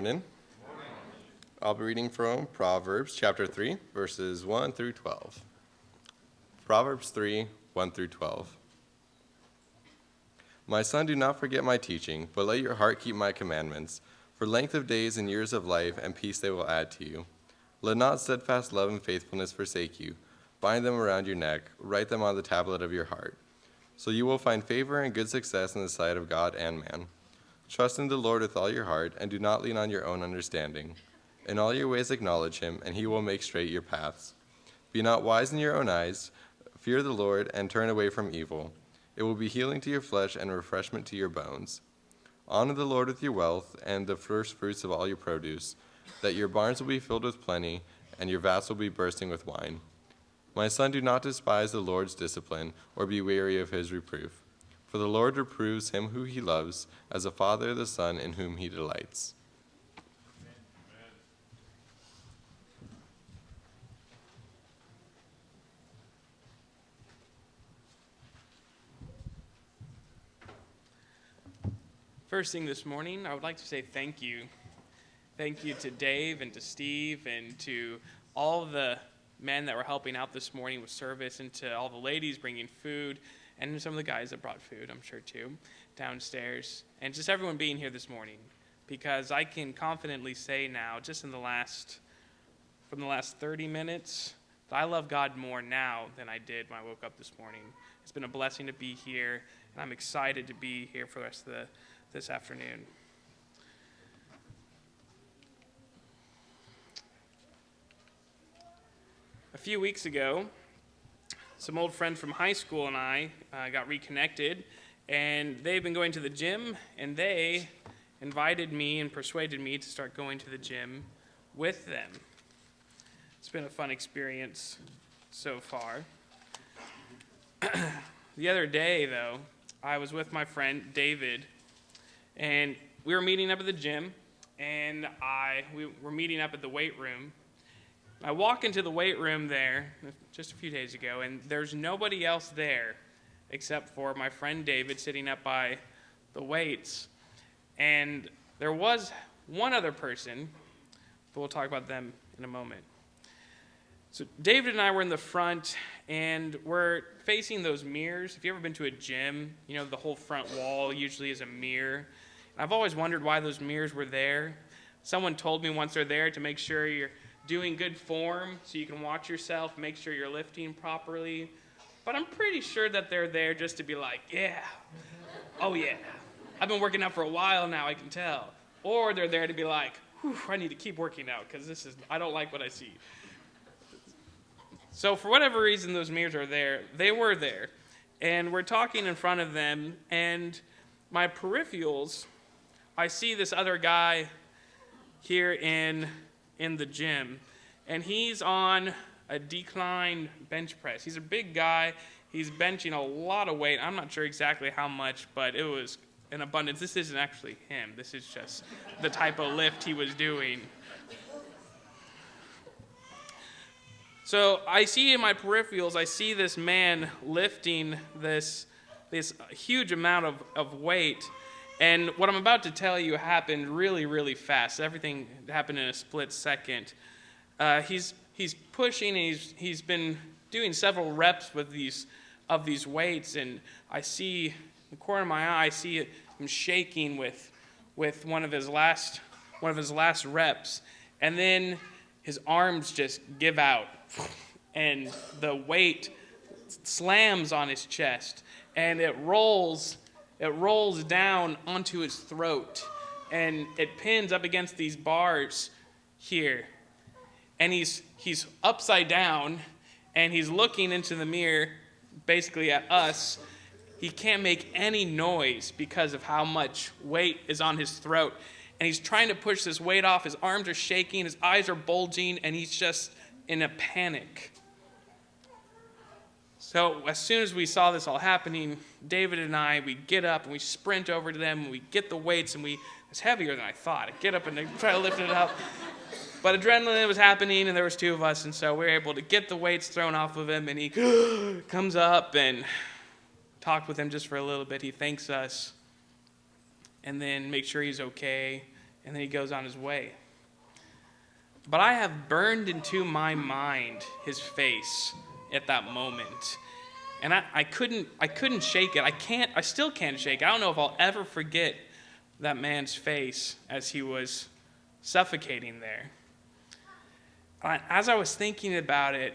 morning. I'll be reading from Proverbs chapter 3, verses 1 through 12. Proverbs 3, 1 through 12. My son, do not forget my teaching, but let your heart keep my commandments. For length of days and years of life and peace they will add to you. Let not steadfast love and faithfulness forsake you. Bind them around your neck, write them on the tablet of your heart. So you will find favor and good success in the sight of God and man. Trust in the Lord with all your heart, and do not lean on your own understanding. In all your ways acknowledge him, and he will make straight your paths. Be not wise in your own eyes. Fear the Lord, and turn away from evil. It will be healing to your flesh and refreshment to your bones. Honor the Lord with your wealth, and the first fruits of all your produce, that your barns will be filled with plenty, and your vats will be bursting with wine. My son, do not despise the Lord's discipline, or be weary of his reproof. For the Lord reproves him who he loves, as a father the son in whom he delights. First thing this morning, I would like to say thank you. Thank you to Dave and to Steve and to all the men that were helping out this morning with service, and to all the ladies bringing food, and some of the guys that brought food, I'm sure too, downstairs, and just everyone being here this morning, because I can confidently say now, just from the last 30 minutes, that I love God more now than I did when I woke up this morning. It's been a blessing to be here, and I'm excited to be here for the rest of this afternoon. A few weeks ago, some old friends from high school and I got reconnected, and they've been going to the gym, and they invited me and persuaded me to start going to the gym with them. It's been a fun experience so far. The other day, though, I was with my friend David, and we were meeting up at the gym, and we were meeting up at the weight room. I walk into the weight room there just a few days ago, and there's nobody else there except for my friend David sitting up by the weights. And there was one other person, but we'll talk about them in a moment. So David and I were in the front, and we're facing those mirrors. If you've ever been to a gym, you know the whole front wall usually is a mirror. I've always wondered why those mirrors were there. Someone told me once they're there to make sure you're doing good form so you can watch yourself, make sure you're lifting properly. But I'm pretty sure that they're there just to be like, yeah, oh yeah, I've been working out for a while now, I can tell. Or they're there to be like, whew, I need to keep working out because I don't like what I see. So for whatever reason those mirrors are there, they were there. And we're talking in front of them, and my peripherals, I see this other guy here in the gym, and he's on a decline bench press. He's a big guy. He's benching a lot of weight. I'm not sure exactly how much, but it was an abundance. This isn't actually him. This is just the type of lift he was doing. So I see in my peripherals, I see this man lifting this huge amount of weight. And what I'm about to tell you happened really, really fast. Everything happened in a split second. He's pushing, and he's been doing several reps with these weights, and I see in the corner of my eye, I see him shaking with one of his last reps, and then his arms just give out, and the weight slams on his chest, and it rolls down onto his throat, and it pins up against these bars here. And he's upside down, and he's looking into the mirror, basically at us. He can't make any noise because of how much weight is on his throat. And he's trying to push this weight off. His arms are shaking, his eyes are bulging, and he's just in a panic. So as soon as we saw this all happening, David and I, we get up and we sprint over to them, and we get the weights, and it's heavier than I thought. I get up and I try to lift it up. But adrenaline was happening, and there was two of us, and so we were able to get the weights thrown off of him, and he comes up and talked with him just for a little bit. He thanks us, and then make sure he's okay, and then he goes on his way. But I have burned into my mind his face at that moment. And I couldn't shake it. I still can't shake it. I don't know if I'll ever forget that man's face as he was suffocating there. As I was thinking about it,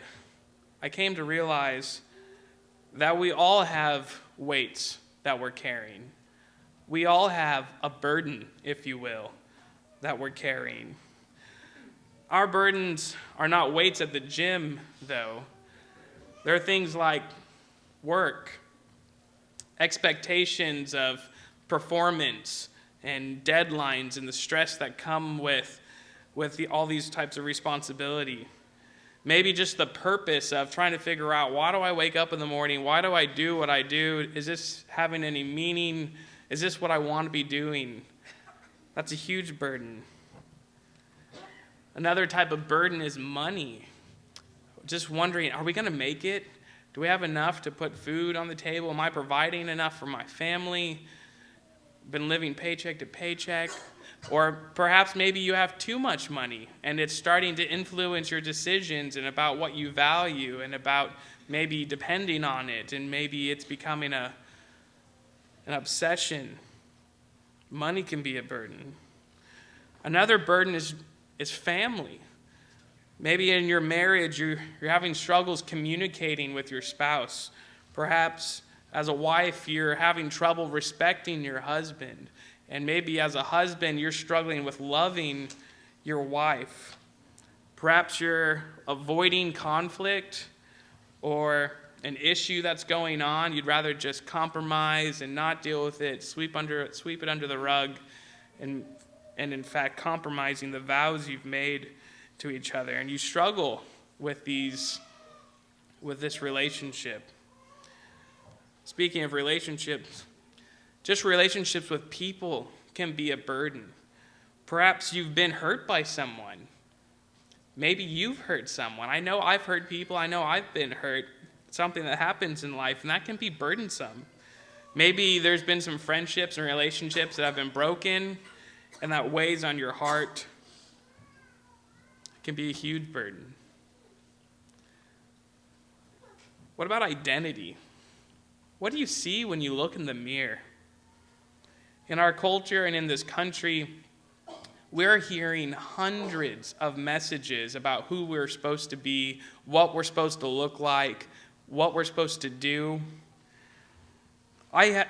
I came to realize that we all have weights that we're carrying. We all have a burden, if you will, that we're carrying. Our burdens are not weights at the gym, though. They're things like work, expectations of performance, and deadlines, and the stress that come with all these types of responsibility. Maybe just the purpose of trying to figure out, why do I wake up in the morning? Why do I do what I do? Is this having any meaning? Is this what I want to be doing? That's a huge burden. Another type of burden is money. Just wondering, are we going to make it? Do we have enough to put food on the table? Am I providing enough for my family? Been living paycheck to paycheck? Or perhaps maybe you have too much money and it's starting to influence your decisions and about what you value and about maybe depending on it, and maybe it's becoming an obsession. Money can be a burden. Another burden is family. Maybe in your marriage you're having struggles communicating with your spouse. Perhaps as a wife you're having trouble respecting your husband. And maybe as a husband you're struggling with loving your wife. Perhaps you're avoiding conflict or an issue that's going on. You'd rather just compromise and not deal with it, sweep it under the rug, and in fact compromising the vows you've made to each other. And you struggle with this relationship. Speaking of relationships, just relationships with people can be a burden. Perhaps you've been hurt by someone. Maybe you've hurt someone. I know I've hurt people. I know I've been hurt. It's something that happens in life, and that can be burdensome. Maybe there's been some friendships and relationships that have been broken, and that weighs on your heart. It can be a huge burden. What about identity? What do you see when you look in the mirror? In our culture and in this country, we're hearing hundreds of messages about who we're supposed to be, what we're supposed to look like, what we're supposed to do. I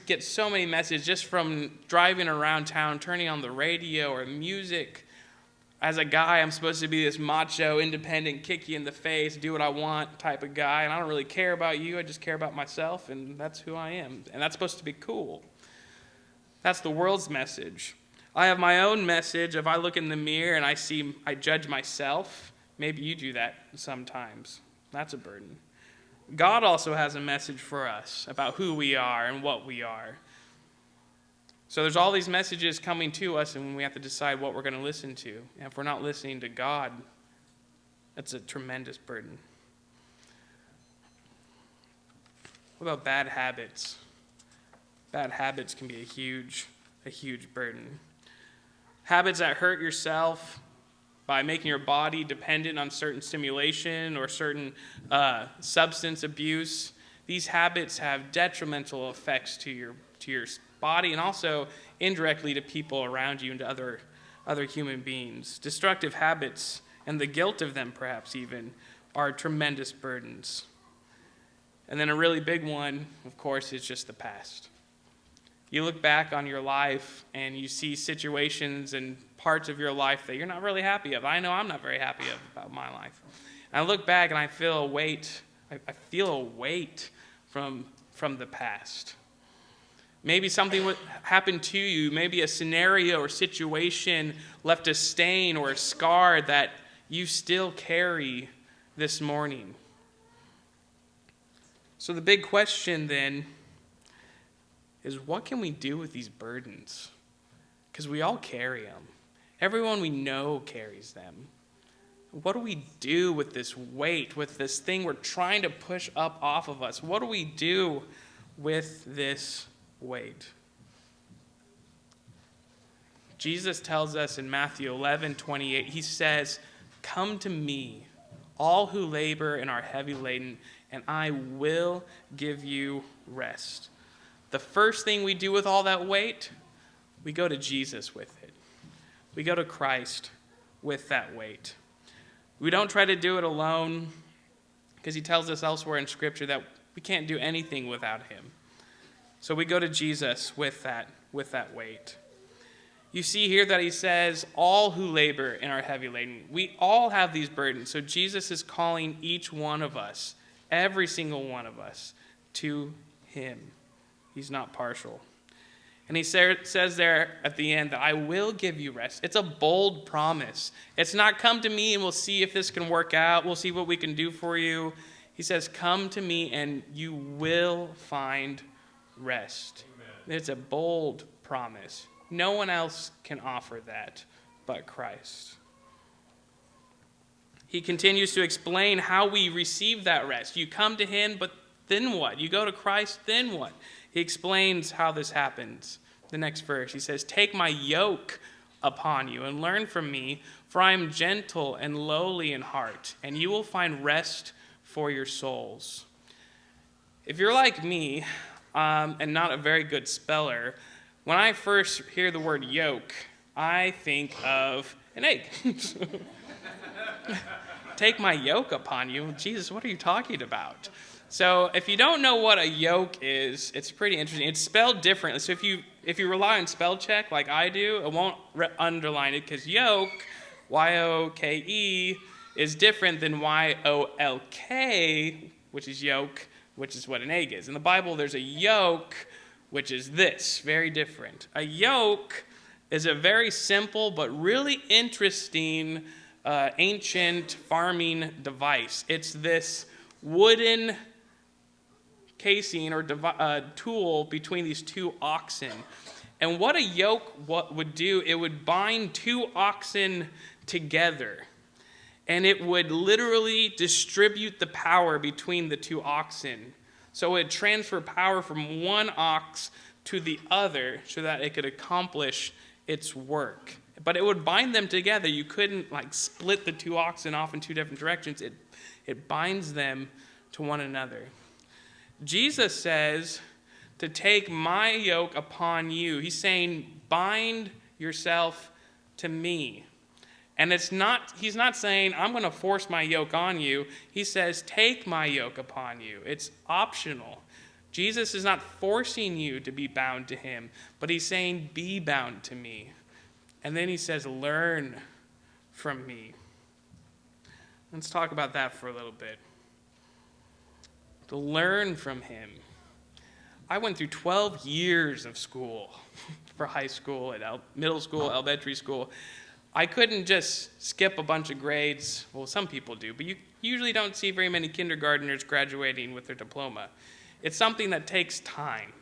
get so many messages just from driving around town, turning on the radio or music. As a guy, I'm supposed to be this macho, independent, kick you in the face, do what I want type of guy, and I don't really care about you, I just care about myself, and that's who I am. And that's supposed to be cool. That's the world's message. I have my own message. If I look in the mirror and I judge myself, maybe you do that sometimes. That's a burden. God also has a message for us about who we are and what we are. So there's all these messages coming to us, and we have to decide what we're going to listen to. And if we're not listening to God, that's a tremendous burden. What about bad habits? Bad habits can be a huge burden. Habits that hurt yourself by making your body dependent on certain stimulation or certain substance abuse. These habits have detrimental effects to your body and also indirectly to people around you and to other human beings. Destructive habits and the guilt of them, perhaps even, are tremendous burdens. And then a really big one, of course, is just the past. You look back on your life and you see situations and parts of your life that you're not really happy of. I know I'm not very happy about my life. And I look back and I feel a weight. I feel a weight from the past. Maybe something happened to you. Maybe a scenario or situation left a stain or a scar that you still carry this morning. So the big question then is, what can we do with these burdens? Because we all carry them. Everyone we know carries them. What do we do with this weight, with this thing we're trying to push up off of us? What do we do with this weight? Jesus tells us in Matthew 11:28, he says, "Come to me, all who labor and are heavy laden, and I will give you rest." The first thing we do with all that weight, we go to Jesus with it. We go to Christ with that weight. We don't try to do it alone, because he tells us elsewhere in Scripture that we can't do anything without him. So we go to Jesus with that weight. You see here that he says, all who labor and are heavy laden. We all have these burdens. So Jesus is calling each one of us, every single one of us, to him. He's not partial. And he says there at the end that I will give you rest. It's a bold promise. It's not come to me and we'll see if this can work out. We'll see what we can do for you. He says, come to me and you will find rest. Amen. It's a bold promise. No one else can offer that but Christ. He continues to explain how we receive that rest. You come to him, but then what? You go to Christ, then what? He explains how this happens. The next verse, he says, take my yoke upon you and learn from me, for I am gentle and lowly in heart, and you will find rest for your souls. If you're like me, and not a very good speller, when I first hear the word yoke, I think of an egg. Take my yoke upon you. Jesus, what are you talking about? So if you don't know what a yoke is, it's pretty interesting. It's spelled differently. So if you rely on spell check like I do, it won't underline it, because yoke, Y-O-K-E, is different than Y-O-L-K, which is yoke, which is what an egg is. In the Bible, there's a yoke, which is this, very different. A yoke is a very simple but really interesting ancient farming device. It's this wooden casing or tool between these two oxen. And what a yoke would do, it would bind two oxen together. And it would literally distribute the power between the two oxen. So it would transfer power from one ox to the other so that it could accomplish its work. But it would bind them together. You couldn't split the two oxen off in two different directions. It binds them to one another. Jesus says to take my yoke upon you. He's saying, bind yourself to me. And he's not saying, I'm going to force my yoke on you. He says, take my yoke upon you. It's optional. Jesus is not forcing you to be bound to him, but he's saying, be bound to me. And then he says, learn from me. Let's talk about that for a little bit. To learn from him. I went through 12 years of school for high school, and middle school, elementary school. I couldn't just skip a bunch of grades. Well, some people do, but you usually don't see very many kindergartners graduating with their diploma. It's something that takes time.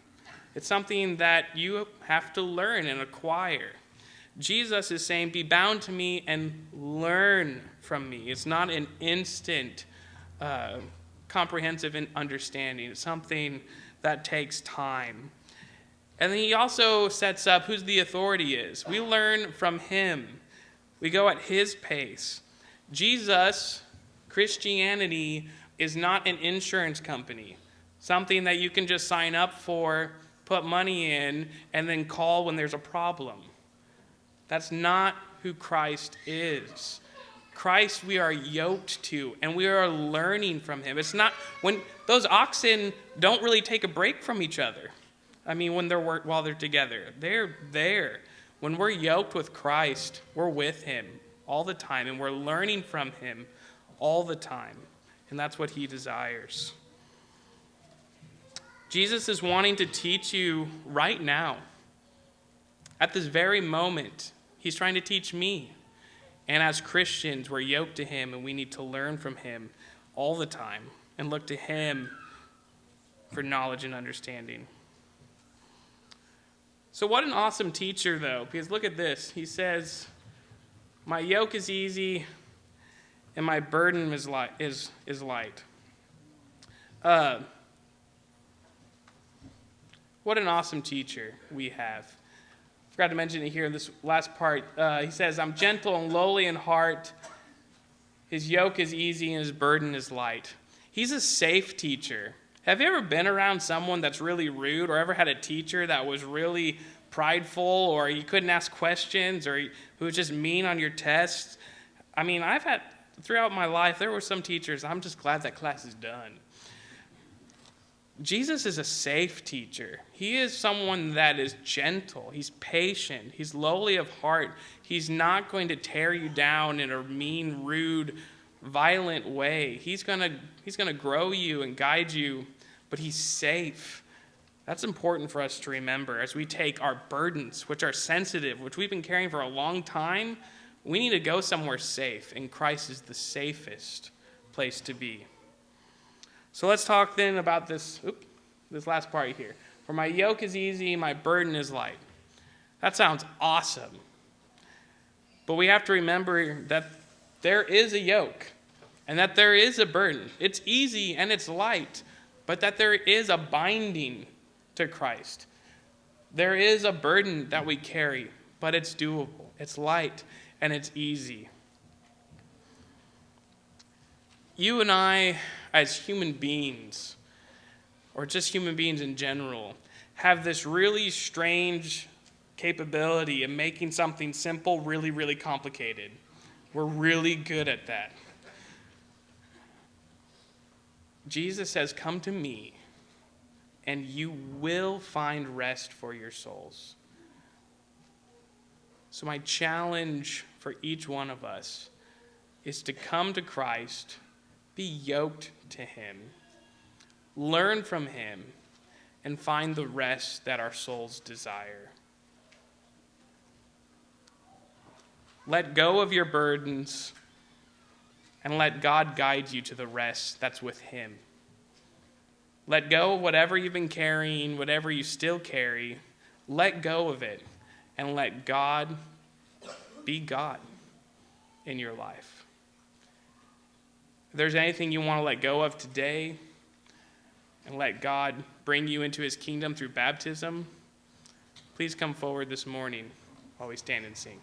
It's something that you have to learn and acquire. Jesus is saying, be bound to me and learn from me. It's not an instant comprehensive understanding. It's something that takes time. And then he also sets up who the authority is. We learn from him. We go at his pace. Jesus, Christianity, is not an insurance company. Something that you can just sign up for, put money in, and then call when there's a problem. That's not who Christ is. Christ we are yoked to, and we are learning from him. It's not, when those oxen don't really take a break from each other. I mean, while they're together, they're there. When we're yoked with Christ, we're with him all the time, and we're learning from him all the time. And that's what he desires. Jesus is wanting to teach you right now. At this very moment, he's trying to teach me. And as Christians, we're yoked to him, and we need to learn from him all the time and look to him for knowledge and understanding. So what an awesome teacher, though, because look at this. He says, my yoke is easy and my burden is light. What an awesome teacher we have. Forgot to mention it here in this last part. He says, I'm gentle and lowly in heart. His yoke is easy and his burden is light. He's a safe teacher. Have you ever been around someone that's really rude, or ever had a teacher that was really prideful, or you couldn't ask questions, or who was just mean on your tests? I mean, throughout my life, there were some teachers, I'm just glad that class is done. Jesus is a safe teacher. He is someone that is gentle. He's patient. He's lowly of heart. He's not going to tear you down in a mean, rude, violent way. He's going to grow you and guide you, but he's safe. That's important for us to remember as we take our burdens, which are sensitive, which we've been carrying for a long time. We need to go somewhere safe, and Christ is the safest place to be. So let's talk then about this last part here. For my yoke is easy, my burden is light. That sounds awesome. But we have to remember that there is a yoke and that there is a burden. It's easy and it's light, but that there is a binding to Christ. There is a burden that we carry, but it's doable. It's light and it's easy. You and I, as human beings, or just human beings in general, have this really strange capability of making something simple really, really complicated. We're really good at that. Jesus says, come to me, and you will find rest for your souls. So my challenge for each one of us is to come to Christ, be yoked to him, learn from him, and find the rest that our souls desire. Let go of your burdens and let God guide you to the rest that's with him. Let go of whatever you've been carrying, whatever you still carry. Let go of it and let God be God in your life. If there's anything you want to let go of today and let God bring you into his kingdom through baptism, please come forward this morning while we stand and sing.